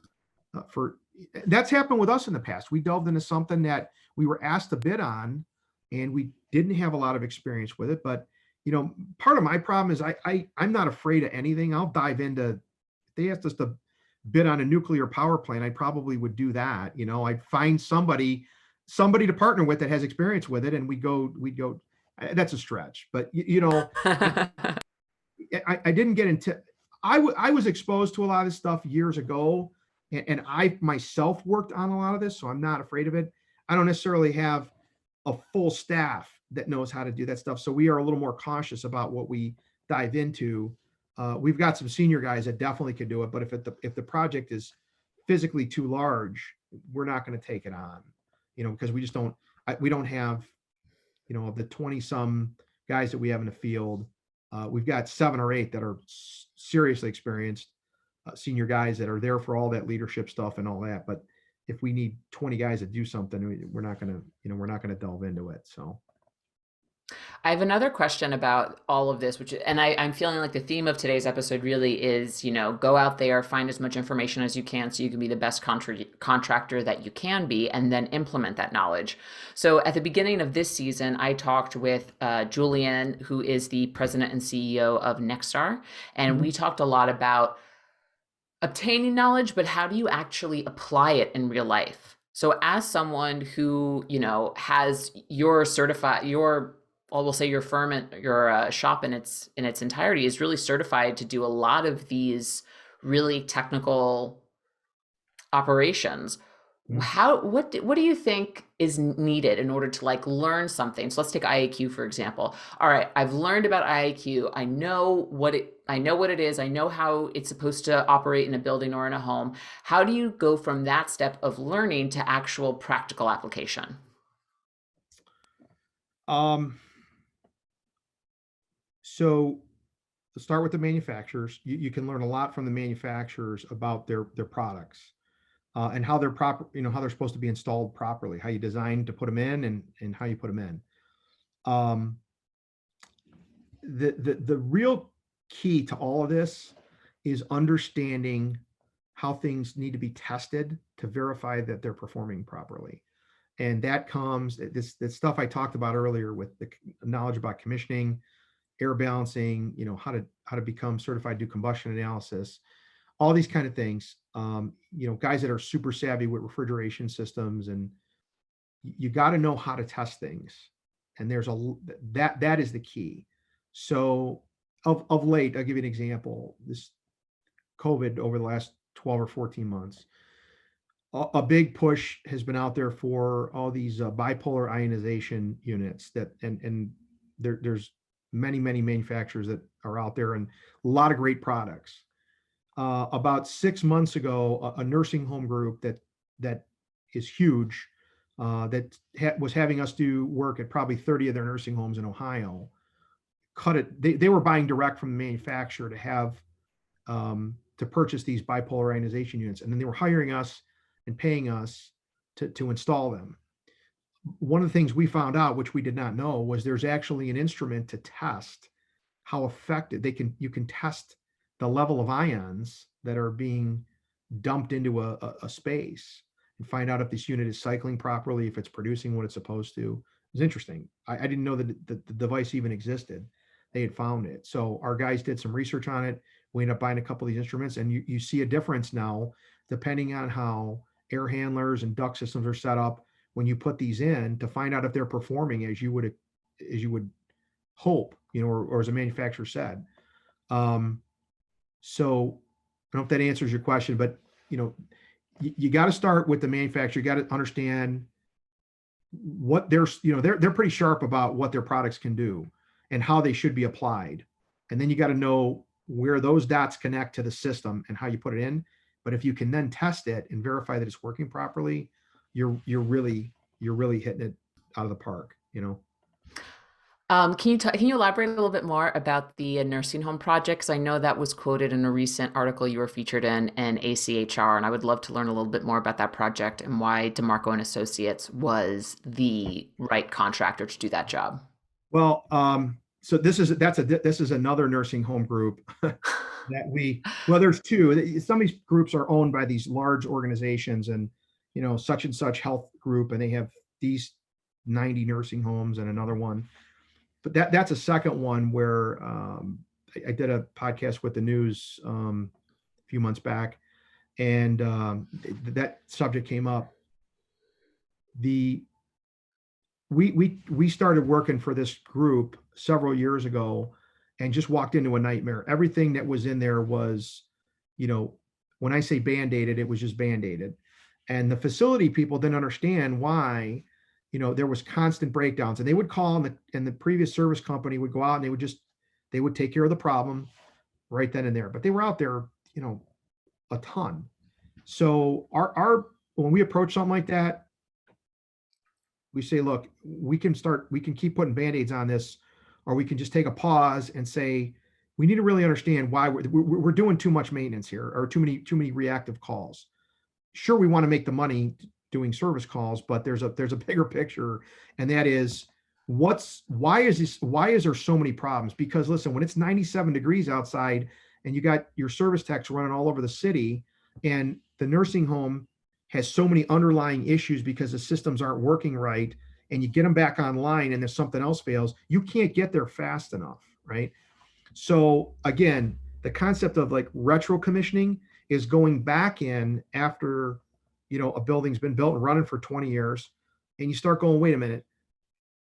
Speaker 2: for. That's happened with us in the past. We delved into something that we were asked to bid on, and we didn't have a lot of experience with it. But part of my problem is I'm not afraid of anything. I'll dive into. If they asked us to bid on a nuclear power plant, I probably would do that. I'd find somebody to partner with that has experience with it, and we'd go. That's a stretch, but I didn't get into. I was exposed to a lot of this stuff years ago, and I myself worked on a lot of this, so I'm not afraid of it. I don't necessarily have a full staff that knows how to do that stuff, so we are a little more cautious about what we dive into. We've got some senior guys that definitely could do it, but if the project is physically too large, we're not going to take it on, because we just don't. We don't have, of the 20 some guys that we have in the field, we've got 7 or 8 that are seriously experienced senior guys that are there for all that leadership stuff and all that. But if we need 20 guys to do something, we're not going to delve into it. So
Speaker 1: I have another question about all of this, and I'm feeling like the theme of today's episode really is, go out there, find as much information as you can so you can be the best contractor that you can be, and then implement that knowledge. So at the beginning of this season, I talked with Julian, who is the president and CEO of Nexstar, and we talked a lot about obtaining knowledge, but how do you actually apply it in real life? So as someone who, has your we'll say your firm and your shop in its entirety is really certified to do a lot of these really technical operations. What do you think is needed in order to learn something? So let's take IAQ for example. All right, I've learned about IAQ. I know what it is. I know how it's supposed to operate in a building or in a home. How do you go from that step of learning to actual practical application?
Speaker 2: So let's start with the manufacturers. You can learn a lot from the manufacturers about their products. And how they're proper, how they're supposed to be installed properly, how you design to put them in, and how you put them in. The real key to all of this is understanding how things need to be tested to verify that they're performing properly. And that comes, this stuff I talked about earlier with the knowledge about commissioning, air balancing, how to become certified to do combustion analysis, all these kind of things. Guys that are super savvy with refrigeration systems, and you got to know how to test things. And that is the key. So of late, I'll give you an example. This COVID over the last 12 or 14 months, a big push has been out there for all these bipolar ionization units and there's many manufacturers that are out there, and a lot of great products. About 6 months ago, a nursing home group that is huge, that was having us do work at probably 30 of their nursing homes in Ohio, cut it. They were buying direct from the manufacturer to to purchase these bipolar ionization units. And then they were hiring us and paying us to install them. One of the things we found out, which we did not know, was there's actually an instrument to test how effective you can test the level of ions that are being dumped into a space and find out if this unit is cycling properly, if it's producing what it's supposed to. It was interesting. I didn't know that the device even existed. They had found it. So our guys did some research on it. We ended up buying a couple of these instruments, and you see a difference now, depending on how air handlers and duct systems are set up when you put these in, to find out if they're performing as you would hope, or as a manufacturer said. So I don't know if that answers your question, but you got to start with the manufacturer. You got to understand what they're pretty sharp about what their products can do and how they should be applied. And then you got to know where those dots connect to the system and how you put it in. But if you can then test it and verify that it's working properly, you're really hitting it out of the park.
Speaker 1: Can you elaborate a little bit more about the nursing home project? Because I know that was quoted in a recent article you were featured in ACHR, and I would love to learn a little bit more about that project and why DiMarco and Associates was the right contractor to do that job.
Speaker 2: Well, so this is another nursing home group well, there's two. Some of these groups are owned by these large organizations, and such and such health group, and they have these 90 nursing homes and another one. But that's a second one where I did a podcast with the news a few months back, and that subject came up. We started working for this group several years ago, and just walked into a nightmare. Everything that was in there was, when I say band-aided, it was just band-aided. And the facility people didn't understand why, there was constant breakdowns, and they would call, and the previous service company would go out, and they would take care of the problem right then and there. But they were out there, a ton. So when we approach something like that, we say, look, we can keep putting band-aids on this, or we can just take a pause and say, we need to really understand why we're doing too much maintenance here, or too many reactive calls. Sure, we want to make the money doing service calls, but there's a bigger picture, and that is why is there so many problems? Because listen, when it's 97 degrees outside and you got your service techs running all over the city, and the nursing home has so many underlying issues because the systems aren't working right, and you get them back online and there's something else fails, you can't get there fast enough, right? So again, the concept of like retro commissioning is going back in after a building's been built and running for 20 years, and you start going, wait a minute,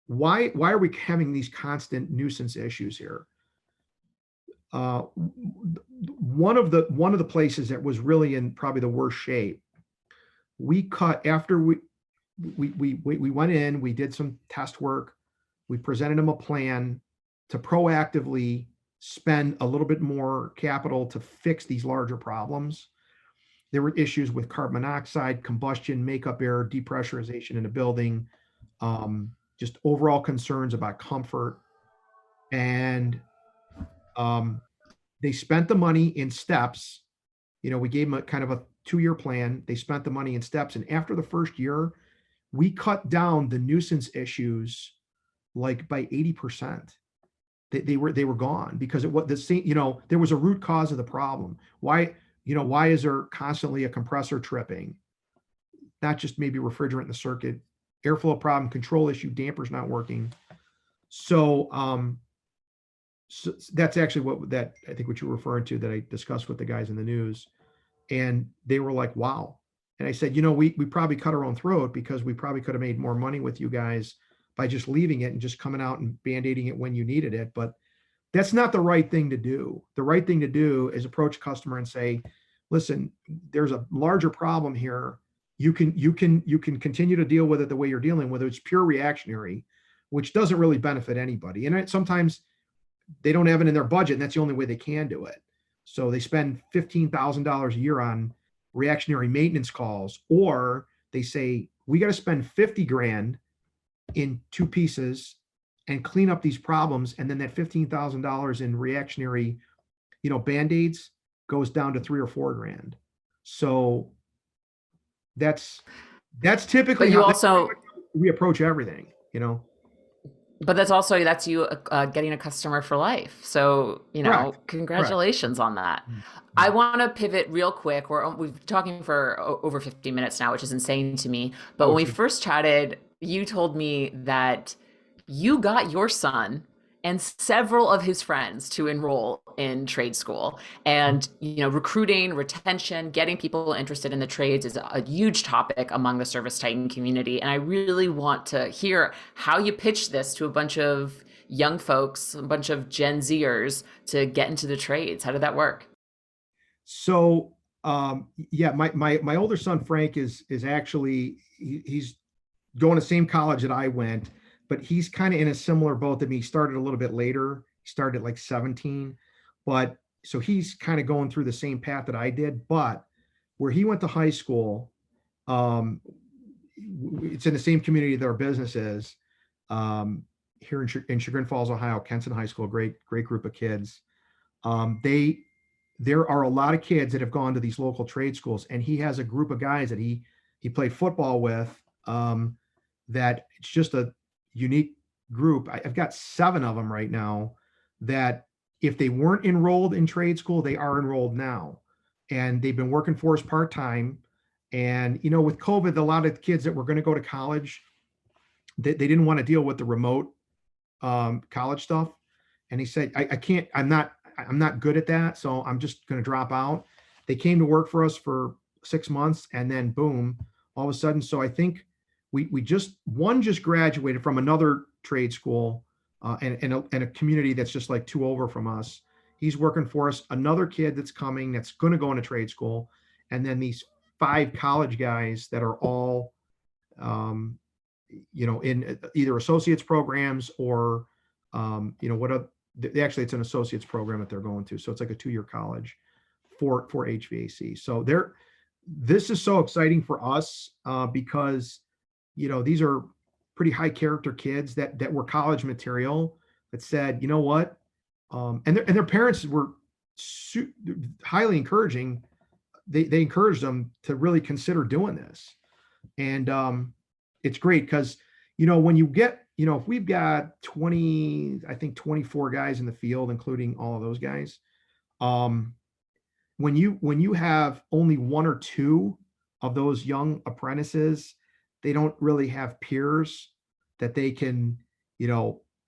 Speaker 2: why are we having these constant nuisance issues here? One of the places that was really in probably the worst shape, we cut after we went in, we did some test work, we presented them a plan to proactively spend a little bit more capital to fix these larger problems. There were issues with carbon monoxide, combustion, makeup air, depressurization in the building, just overall concerns about comfort. And they spent the money in steps. We gave them a kind of a 2-year plan. They spent the money in steps. And after the first year, we cut down the nuisance issues like by 80%. They were gone, because there was a root cause of the problem. Why is there constantly a compressor tripping? Not just maybe refrigerant in the circuit, airflow problem, control issue, dampers not working. So, so that's actually I think what you're referring to, that I discussed with the guys in the news, and they were like, wow. And I said, we probably cut our own throat, because we probably could have made more money with you guys by just leaving it and just coming out and band-aiding it when you needed it. But that's not the right thing to do. The right thing to do is approach a customer and say, listen, there's a larger problem here. You can continue to deal with it the way you're dealing with it. It's pure reactionary, which doesn't really benefit anybody. And sometimes they don't have it in their budget, and that's the only way they can do it. So they spend $15,000 a year on reactionary maintenance calls, or they say, we got to spend 50 grand in 2 pieces and clean up these problems. And then that $15,000 in reactionary, band-aids, goes down to 3 or 4 grand. So that's typically
Speaker 1: But you
Speaker 2: how
Speaker 1: also,
Speaker 2: we approach everything, you know?
Speaker 1: but that's you getting a customer for life. So,
Speaker 2: Correct. Correct.
Speaker 1: congratulations on that. I
Speaker 2: Yeah.
Speaker 1: want to pivot real quick. We've been talking for over 50 minutes now, which is insane to me. But
Speaker 2: Oh,
Speaker 1: when we
Speaker 2: geez.
Speaker 1: first chatted, you told me that you got your son and several of his friends to enroll in trade school. And, recruiting, retention, getting people interested in the trades is a huge topic among the ServiceTitan community. And I really want to hear how you pitch this to a bunch of young folks, a bunch of Gen Zers to get into the trades. How did that work?
Speaker 2: So, yeah, my older son Frank is actually he's going to the same college that I went, but he's kind of in a similar boat to me. He started a little bit later. He started at like 17, but so he's kind of going through the same path that I did. But where he went to high school, um, it's in the same community that our business is. Here in Chagrin Falls, Ohio, Kenson High School, great group of kids. They there are a lot of kids that have gone to these local trade schools, and he has a group of guys that he played football with. That it's just a unique group. I've got 7 of them right now that if they weren't enrolled in trade school, they are enrolled now, and they've been working for us part time. And with COVID, a lot of kids that were going to go to college, they didn't want to deal with the remote college stuff. And he said, I can't, I'm not good at that. So I'm just going to drop out. They came to work for us for 6 months, and then boom, all of a sudden. So I think one just graduated from another trade school, and a community that's just like 2 over from us. He's working for us. Another kid that's coming, that's going to go into trade school. And then these 5 college guys that are all, um, in either associates programs or, what actually it's an associates program that they're going to. So it's like a 2-year college for HVAC. So this is so exciting for us, because, these are pretty high character kids that were college material that said, you know what? And their parents were highly encouraging. They encouraged them to really consider doing this. And it's great because, when you get, if we've got 20, I think 24 guys in the field, including all of those guys, um, when you have only 1 or 2 of those young apprentices, they don't really have peers that they can,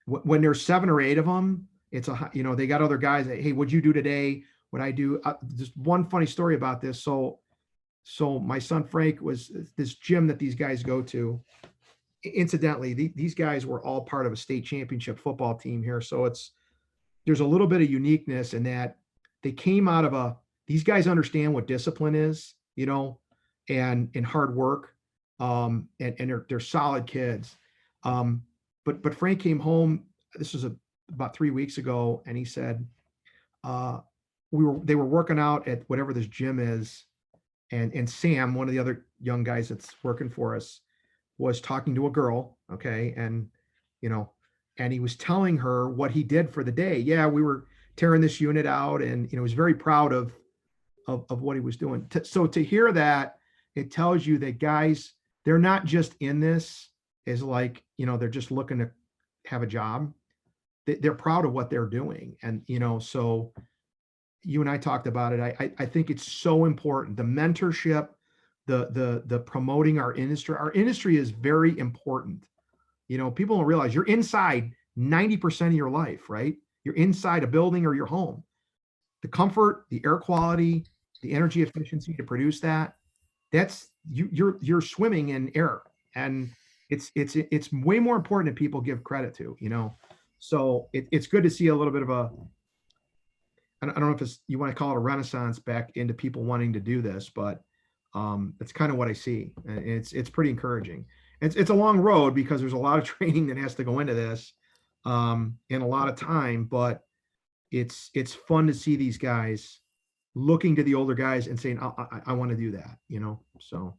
Speaker 2: when there's 7 or 8 of them, they got other guys that, hey, what'd you do today? What I do? Just one funny story about this. So my son Frank was this gym that these guys go to. Incidentally, these guys were all part of a state championship football team here. So there's a little bit of uniqueness in that they came out of these guys understand what discipline is, and hard work. And they're solid kids. But Frank came home. This was about 3 weeks ago, and he said, they were working out at whatever this gym is, and Sam, one of the other young guys that's working for us, was talking to a girl, okay, and he was telling her what he did for the day. Yeah, we were tearing this unit out, and he was very proud of what he was doing. So to hear that, it tells you that guys, they're not just in this as like, they're just looking to have a job. They're proud of what they're doing, and so you and I talked about it. I think it's so important. The mentorship, the promoting our industry. Our industry is very important. People don't realize you're inside 90% of your life, right? You're inside a building or your home. The comfort, the air quality, the energy efficiency to produce that's you're swimming in air. And it's way more important than people give credit to, So it's good to see a little bit of I don't know if you want to call it a renaissance back into people wanting to do this, but that's kind of what I see. And it's pretty encouraging. It's a long road because there's a lot of training that has to go into this, and a lot of time, but it's fun to see these guys looking to the older guys and saying, I want to do that, so.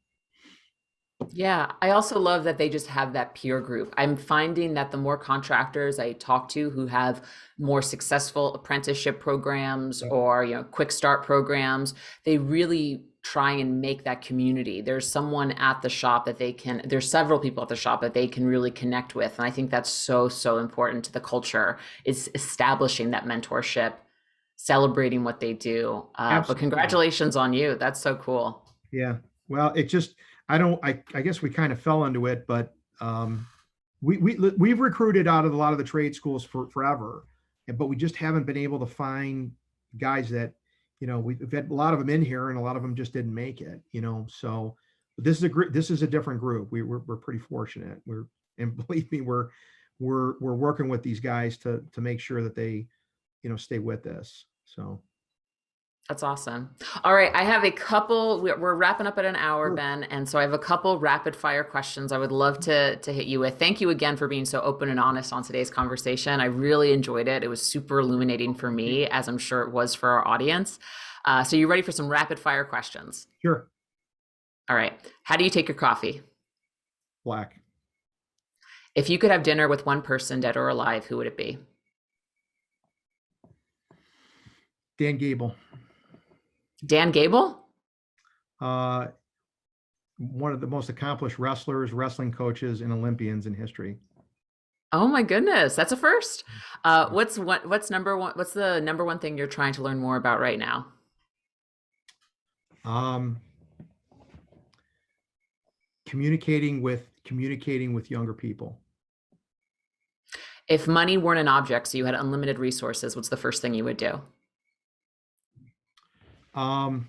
Speaker 1: Yeah, I also love that they just have that peer group. I'm finding that the more contractors I talk to who have more successful apprenticeship programs
Speaker 2: Yep.
Speaker 1: or, quick start programs, they really try and make that community. There's someone at the shop that there's several people at the shop that they can really connect with. And I think that's so, so important to the culture is establishing that mentorship, celebrating what they do. But
Speaker 2: Absolutely.
Speaker 1: congratulations on you. That's so cool.
Speaker 2: Yeah. Well, it just, I guess we kind of fell into it, but we've recruited out of a lot of the trade schools for forever, but we just haven't been able to find guys that, we've had a lot of them in here and a lot of them just didn't make it, so this is a different group. We're pretty fortunate. And believe me, we're working with these guys to make sure that they, stay with us. So.
Speaker 1: That's awesome. All right, I have a couple. We're wrapping up at an hour,
Speaker 2: Sure.
Speaker 1: Ben, and so I have a couple rapid fire questions I would love to hit you with. Thank you again for being so open and honest on today's conversation. I really enjoyed it. It was super illuminating for me, as I'm sure it was for our audience. So you ready for some rapid fire questions?
Speaker 2: Sure.
Speaker 1: All right. How do you take your coffee?
Speaker 2: Black.
Speaker 1: If you could have dinner with one person, dead or alive, who would it be?
Speaker 2: Dan Gable.
Speaker 1: Dan Gable?
Speaker 2: Uh, One of the most accomplished wrestlers, wrestling coaches, and Olympians in history.
Speaker 1: Oh my goodness, that's a first. What's number one? What's the number one thing you're trying to learn more about right now?
Speaker 2: Um, communicating with younger people.
Speaker 1: If money weren't an object, so you had unlimited resources, what's the first thing you would do?
Speaker 2: Um,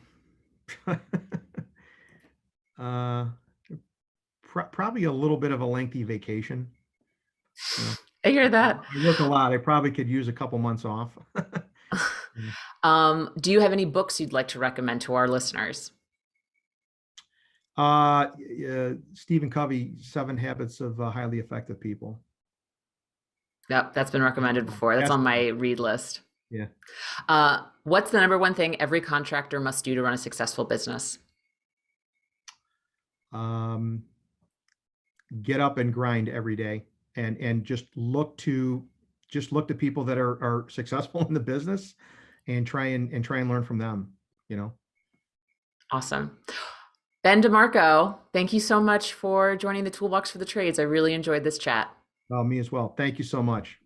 Speaker 2: uh, Probably a little bit of a lengthy vacation. You know,
Speaker 1: I hear that.
Speaker 2: I work a lot. I probably could use a couple months off.
Speaker 1: Do you have any books you'd like to recommend to our listeners?
Speaker 2: Stephen Covey, Seven Habits of Highly Effective People.
Speaker 1: Yep, that's been recommended before. That's
Speaker 2: That's
Speaker 1: on
Speaker 2: the one.
Speaker 1: my read list.
Speaker 2: Yeah.
Speaker 1: What's the number one thing every contractor must do to run a successful business?
Speaker 2: Um, get up and grind every day, and just look to people that are successful in the business, and try and learn from them. You know.
Speaker 1: Awesome. Ben DiMarco, thank you so much for joining the Toolbox for the Trades. I really enjoyed this chat.
Speaker 2: Me as well. Thank you so much.